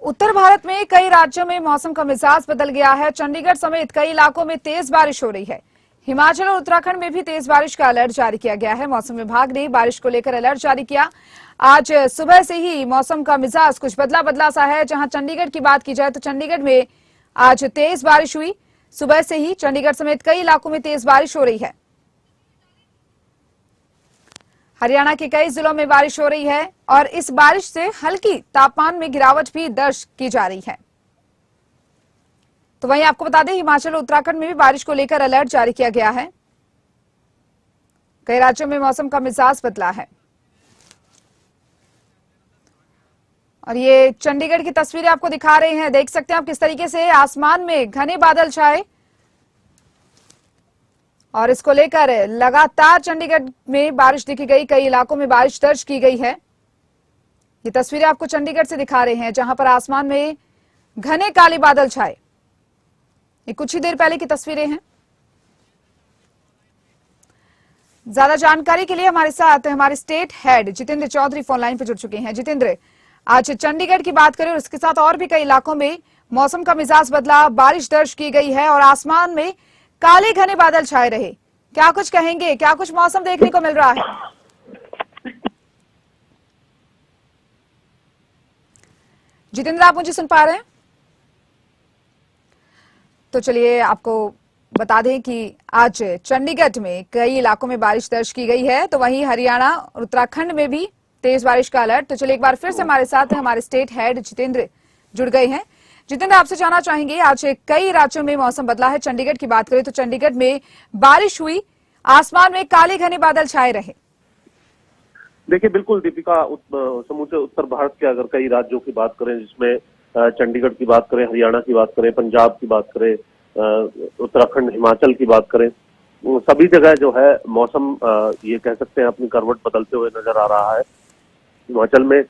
उत्तर भारत में कई राज्यों में मौसम का मिजाज बदल गया है। चंडीगढ़ समेत कई इलाकों में तेज बारिश हो रही है। हिमाचल और उत्तराखंड में भी तेज बारिश का अलर्ट जारी किया गया है। मौसम विभाग ने बारिश को लेकर अलर्ट जारी किया। आज सुबह से ही मौसम का मिजाज कुछ बदला बदला सा है। जहां चंडीगढ़ की बात की जाए तो चंडीगढ़ में आज तेज बारिश हुई। सुबह से ही चंडीगढ़ समेत कई इलाकों में तेज बारिश हो रही है। हरियाणा के कई जिलों में बारिश हो रही है और इस बारिश से हल्की तापमान में गिरावट भी दर्ज की जा रही है। तो वहीं आपको बता दें, हिमाचल और उत्तराखंड में भी बारिश को लेकर अलर्ट जारी किया गया है। कई राज्यों में मौसम का मिजाज बदला है। और ये चंडीगढ़ की तस्वीरें आपको दिखा रहे हैं। देख सकते हैं आप किस तरीके से आसमान में घने बादल छाए और इसको लेकर लगातार चंडीगढ़ में बारिश दिखी गई। कई इलाकों में बारिश दर्ज की गई है। ये तस्वीरें आपको चंडीगढ़ से दिखा रहे हैं, जहां पर आसमान में घने काले बादल छाए। ये कुछ ही देर पहले की तस्वीरें हैं। ज्यादा जानकारी के लिए हमारे साथ हमारे state head Jitendra Chaudhary phone line पर जुड़ चुके हैं। जितेंद्र, आज चंडीगढ़ की बात करें और इसके साथ और भी कई इलाकों में मौसम का मिजाज बदला, बारिश दर्ज की गई है और आसमान में काले घने बादल छाए रहे। क्या कुछ कहेंगे, क्या कुछ मौसम देखने को मिल रहा है? जितेंद्र, आप मुझे सुन पा रहे हैं? तो चलिए आपको बता दें कि आज चंडीगढ़ में कई इलाकों में बारिश दर्ज की गई है। तो वहीं हरियाणा और उत्तराखंड में भी तेज बारिश का अलर्ट। तो चलिए एक बार फिर से हमारे साथ हमारे स्टेट हेड जितेंद्र जुड़ गए हैं। जितेंद्र, आपसे जानना चाहेंगे, आज कई राज्यों में मौसम बदला है। चंडीगढ़ की बात करें तो चंडीगढ़ में बारिश हुई, आसमान में काले घने बादल छाए रहे। देखिए, बिल्कुल दीपिका, समूचे उत्तर भारत के अगर कई राज्यों की बात करें, जिसमें चंडीगढ़ की बात करें, हरियाणा की बात करें, पंजाब की बात करें, उत्तराखंड, हिमाचल की बात करें, सभी जगह जो है मौसम ये कह सकते हैं अपनी करवट बदलते हुए नजर आ रहा है। हिमाचल में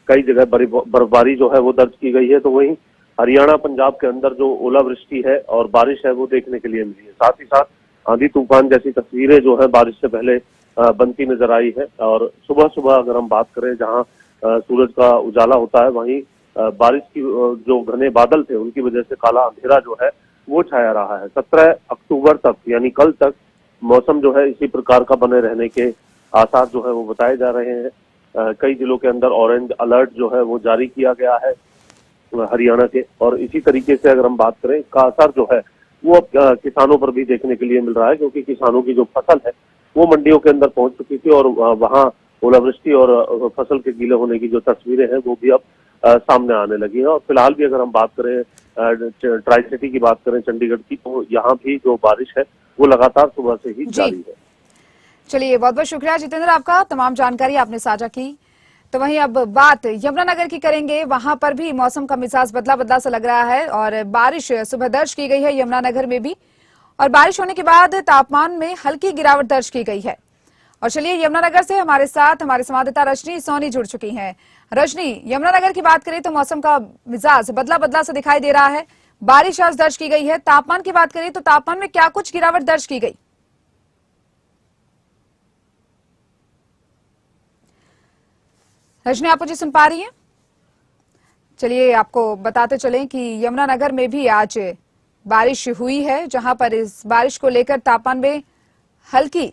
कई जगह बर्फबारी जो है वो दर्ज की गई है। तो वहीं हरियाणा, पंजाब के अंदर जो ओलावृष्टि है और बारिश है वो देखने के लिए मिली है। साथ ही साथ आंधी तूफान जैसी तस्वीरें जो है बारिश से पहले बनती नजर आई है। और सुबह सुबह अगर हम बात करें, जहां सूरज का उजाला होता है, वहीं बारिश की जो घने बादल थे उनकी वजह से काला अंधेरा जो है वो छाया रहा है। 17 अक्टूबर तक यानी कल तक मौसम जो है इसी प्रकार का बने रहने के आसार जो है वो बताए जा रहे हैं। कई जिलों के अंदर ऑरेंज अलर्ट जो है वो जारी किया गया है हरियाणा के। और इसी तरीके से अगर हम बात करें, इसका असर जो है वो अब किसानों पर भी देखने के लिए मिल रहा है, क्योंकि किसानों की जो फसल है वो मंडियों के अंदर पहुंच चुकी थी और वहां ओलावृष्टि और फसल के गीले होने की जो तस्वीरें हैं वो भी अब सामने आने लगी हैं। और फिलहाल भी अगर हम बात करें ट्राई सिटी की बात करें चंडीगढ़ की, तो यहाँ भी जो बारिश है वो लगातार सुबह से ही जारी है। चलिए, बहुत बहुत शुक्रिया जितेंद्र, आपका तमाम जानकारी आपने साझा की। तो वहीं अब बात यमुनानगर की करेंगे। वहां पर भी मौसम का मिजाज बदला बदला सा लग रहा है और बारिश सुबह दर्ज की गई है यमुनानगर में भी। और बारिश होने के बाद तापमान में हल्की गिरावट दर्ज की गई है। और चलिए, यमुनानगर से हमारे साथ हमारे संवाददाता रजनी सोनी जुड़ चुकी हैं। रजनी, यमुनानगर की बात करें तो मौसम का मिजाज बदला बदला सा दिखाई दे रहा है। बारिश आज दर्ज की गई है। तापमान की बात करें तो तापमान में क्या कुछ गिरावट दर्ज की गई? रजनी, आप मुझे सुन पा रही हैं? चलिए आपको बताते चलें कि यमुनानगर में भी आज बारिश हुई है, जहां पर इस बारिश को लेकर तापमान में हल्की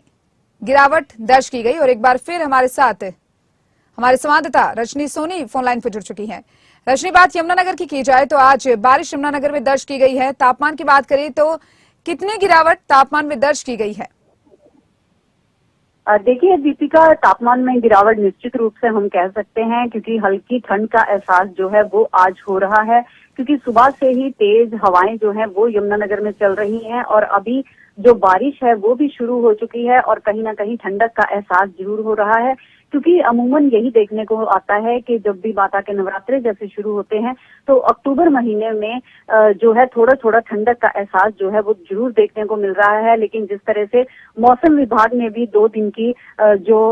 गिरावट दर्ज की गई। और एक बार फिर हमारे साथ हमारे संवाददाता रजनी सोनी फोन लाइन पर जुड़ चुकी हैं। रजनी, बात यमुनानगर की जाए तो आज बारिश यमुनानगर में दर्ज की गई है। तापमान की बात करें तो कितनी गिरावट तापमान में दर्ज की गई है? देखिए दीपिका, तापमान में गिरावट निश्चित रूप से हम कह सकते हैं, क्योंकि हल्की ठंड का एहसास जो है वो आज हो रहा है। क्योंकि सुबह से ही तेज हवाएं जो हैं वो यमुनानगर में चल रही हैं और अभी जो बारिश है वो भी शुरू हो चुकी है और कहीं ना कहीं ठंडक का एहसास जरूर हो रहा है। क्योंकि अमूमन यही देखने को आता है कि जब भी माता के नवरात्रे जैसे शुरू होते हैं तो अक्टूबर महीने में जो है थोड़ा थोड़ा ठंडक का एहसास जो है वो जरूर देखने को मिल रहा है। लेकिन जिस तरह से मौसम विभाग ने भी 2 दिन की जो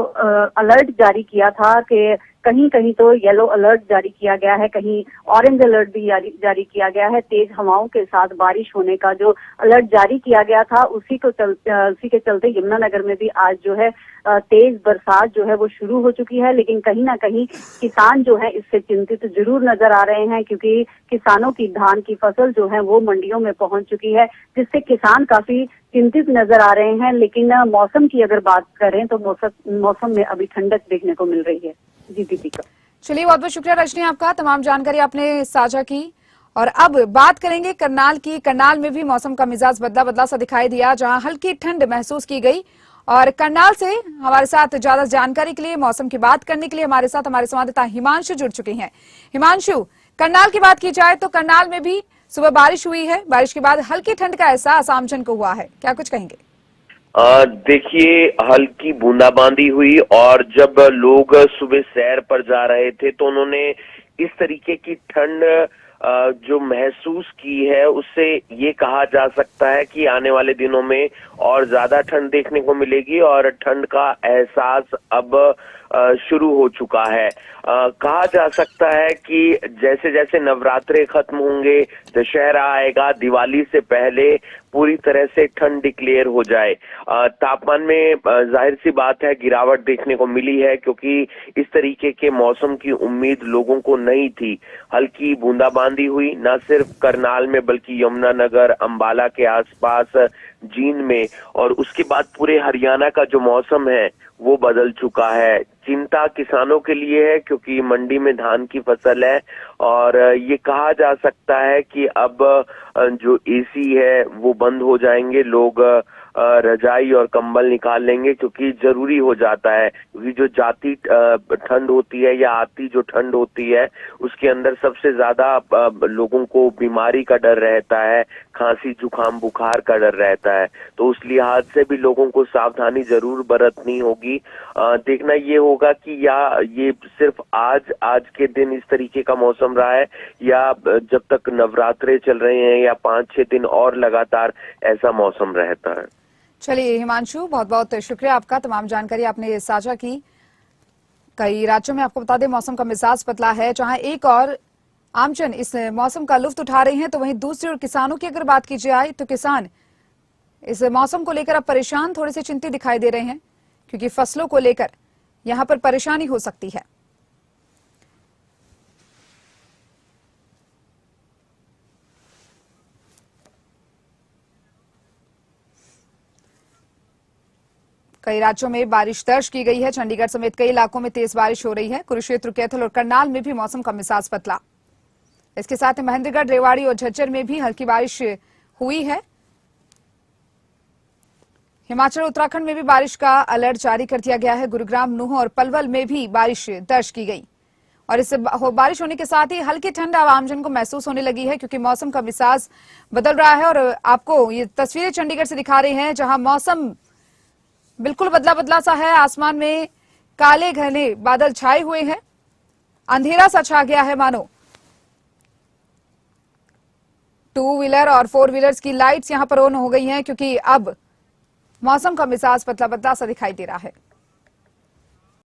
अलर्ट जारी किया था कि कहीं कहीं तो येलो अलर्ट जारी किया गया है, कहीं ऑरेंज अलर्ट भी जारी किया गया है। तेज हवाओं के साथ बारिश होने का जो अलर्ट जारी किया गया था उसी के चलते यमुनानगर में भी आज जो है तेज बरसात जो है वो शुरू हो चुकी है। लेकिन कहीं ना कहीं किसान जो है इससे चिंतित जरूर नजर आ रहे हैं, क्योंकि किसानों की धान की फसल जो है वो मंडियों में पहुंच चुकी है, जिससे किसान काफी चिंतित नजर आ रहे हैं। लेकिन मौसम की अगर बात करें तो मौसम में अभी ठंडक देखने को मिल रही है। जी दीपिका। चलिए, बहुत बहुत शुक्रिया रजनी आपका, तमाम जानकारी आपने साझा की। और अब बात करेंगे करनाल की। करनाल में भी मौसम का मिजाज बदला बदला सा दिखाई दिया, जहां हल्की ठंड महसूस की गई। और करनाल से हमारे साथ ज्यादा जानकारी के लिए, मौसम की बात करने के लिए हमारे साथ हमारे संवाददाता हिमांशु जुड़ चुके हैं। हिमांशु, करनाल की बात की जाए तो करनाल में भी सुबह बारिश हुई है, बारिश के बाद हल्की ठंड का एहसास आमजन को हुआ है, क्या कुछ कहेंगे? देखिए, हल्की बूंदाबांदी हुई और जब लोग सुबह सैर पर जा रहे थे तो उन्होंने इस तरीके की ठंड जो महसूस की है, उससे ये कहा जा सकता है कि आने वाले दिनों में और ज्यादा ठंड देखने को मिलेगी और ठंड का एहसास अब शुरू हो चुका है। कहा जा सकता है कि जैसे जैसे नवरात्रे खत्म होंगे, दशहरा आएगा, दिवाली से पहले पूरी तरह से ठंड डिक्लेयर हो जाए। तापमान में जाहिर सी बात है गिरावट देखने को मिली है, क्योंकि इस तरीके के मौसम की उम्मीद लोगों को नहीं थी। हल्की बूंदाबांदी हुई न सिर्फ करनाल में बल्कि यमुनानगर, अंबाला के आसपास, जींद में, और उसके बाद पूरे हरियाणा का जो मौसम है वो बदल चुका है। चिंता किसानों के लिए है, क्योंकि मंडी में धान की फसल है और ये कहा जा सकता है कि अब जो एसी है वो बंद हो जाएंगे, लोग रजाई और कंबल निकाल लेंगे, क्योंकि जरूरी हो जाता है। क्योंकि जो जाती ठंड होती है या आती जो ठंड होती है उसके अंदर सबसे ज्यादा लोगों को बीमारी का डर रहता है, खांसी जुकाम बुखार का डर रहता है। तो उस लिहाज से भी लोगों को सावधानी जरूर बरतनी होगी। देखना ये होगा कि या ये सिर्फ आज के दिन इस तरीके का मौसम रहा है या जब तक नवरात्रे चल रहे हैं या 5-6 दिन और लगातार ऐसा मौसम रहता है। चलिए हिमांशु, बहुत बहुत शुक्रिया आपका, तमाम जानकारी आपने साझा की। कई राज्यों में आपको बता दें मौसम का मिजाज बदला है, जहां एक और आमजन इस मौसम का लुत्फ उठा रहे हैं, तो वहीं दूसरी ओर किसानों की अगर बात की जाए तो किसान इस मौसम को लेकर अब परेशान, थोड़े से चिंतित दिखाई दे रहे हैं, क्योंकि फसलों को लेकर यहां पर परेशानी हो सकती है। कई राज्यों में बारिश दर्ज की गई है, चंडीगढ़ समेत कई इलाकों में तेज बारिश हो रही है। कुरुक्षेत्र, कैथल और करनाल में भी मौसम का मिजाज बदला। इसके साथ ही महेंद्रगढ़, रेवाड़ी और झज्जर में भी हल्की बारिश हुई है। हिमाचल, उत्तराखंड में भी बारिश का अलर्ट जारी कर दिया गया है। गुरुग्राम, नूंह और पलवल में भी बारिश दर्ज की गई और इससे बारिश होने के साथ ही हल्की ठंड अब आमजन को महसूस होने लगी है, क्योंकि मौसम का मिजाज बदल रहा है। और आपको ये तस्वीरें चंडीगढ़ से दिखा रहे हैं, जहां मौसम बिल्कुल बदला बदला सा है। आसमान में काले घने बादल छाए हुए हैं, अंधेरा सा छा गया है, मानो 2 व्हीलर और 4 व्हीलर्स की लाइट्स यहां पर ऑन हो गई हैं, क्योंकि अब मौसम का मिजाज बदला बदला सा दिखाई दे रहा है।